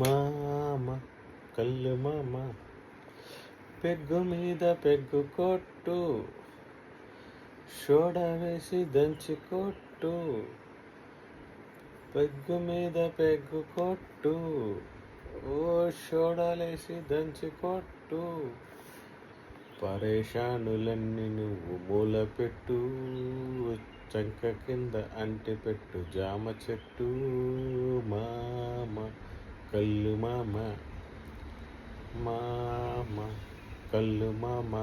మామ కళ్ళు మామ పెగ్గు మీద పెగ్గు కొట్టు, సోడా వేసి దంచి కొట్టు, పెగ్గు మీద పెగ్గు కొట్టు, ఓ సోడాలేసి దంచి కొట్టు, పరేషానులన్నీ నువ్వు మూల పెట్టు, చంక కింద అంటి పెట్టు జామ చెట్టు. మామ కళ్ళు మామ, మామ కళ్ళు మామ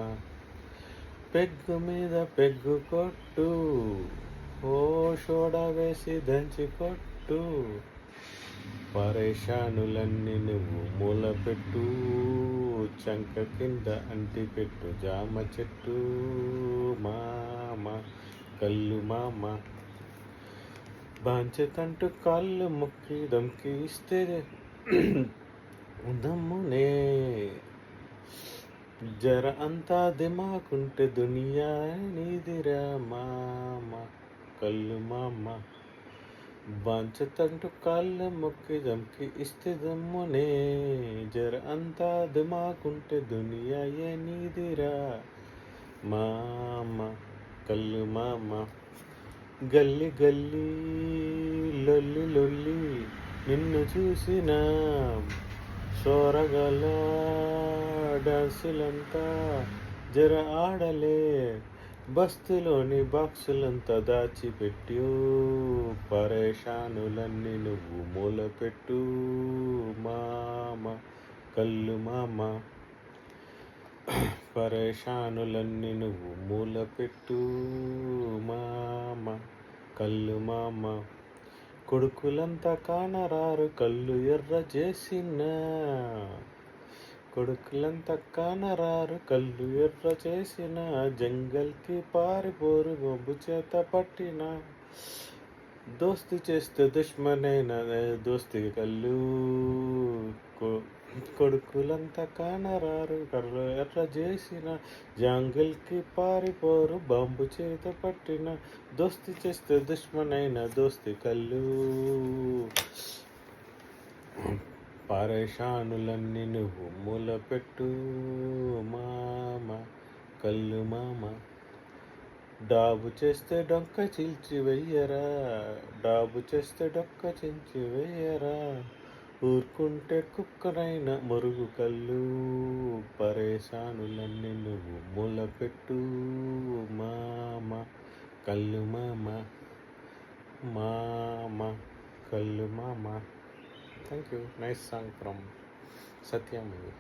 పెగ్గు మీద పెగ్గు కొట్టు, ఓ సోడా వేసి దంచి కొట్టు, పరేషానులన్నీ నువ్వు మూల పెట్టు, చంక కింద అంటి పెట్టు జామ చెట్టు. మామ కళ్ళు మామ బాంచతంటూ కాళ్ళు మొక్కి దమ్కి ఇస్తే దమ్మునే, జర అంతా దిమాకుంటే దునియా నీదిరా. మామ కళ్ళు మామ బాంచతంటూ కాళ్ళ మొక్కి దమ్కి ఇస్తే దమ్మునే, జర అంతా దిమాకుంటే దునియా నీదిరా. మామ కళ్ళు మామ గల్లి గల్లీ లొల్లి లొల్లి నిన్ను చూసిన సోరగల డాన్సులంతా జర ఆడలే, బస్తులోని బాక్సులంతా దాచిపెట్టు, పరేషానులన్నీ నువ్వు మూల పెట్టు. మామ కళ్ళు మామ పరేషానులన్నీ నువ్వు మూల పెట్టు. మామ కళ్ళు మామ కొడుకులంతా కానరారు కళ్ళు ఎర్ర చేసిన, కొడుకులంతా కానరారు కళ్ళు ఎర్ర చేసిన, జంగల్కి పారిపోరు బొంబు చేత పట్టిన, దోస్తి చేస్తే దుష్మనైన దోస్తి కళ్ళు. కొడుకులంతా కానరారు కళ్ళు ఎర్ర చేసిన, జంగల్కి పారిపోరు బాంబు చేత పట్టిన, దోస్తి చేస్తే దుష్మనైన దోస్తి కళ్ళు. పరేషానులన్నీ నువ్వు మూల పెట్టు. మామ కళ్ళు మామ డాబు చేస్తే డొక్క చీల్చి వెయ్యరా, డాబు చేస్తే డొక్క చించి వెయ్యరా, ఊరుకుంటే కుక్కనైనా మురుగు కళ్ళు, పరేషానులన్నీ నువ్వు మూల పెట్టు. మామ కళ్ళు మామ, మామ కళ్ళు మామ. Thank you. Nice song from Satya movie.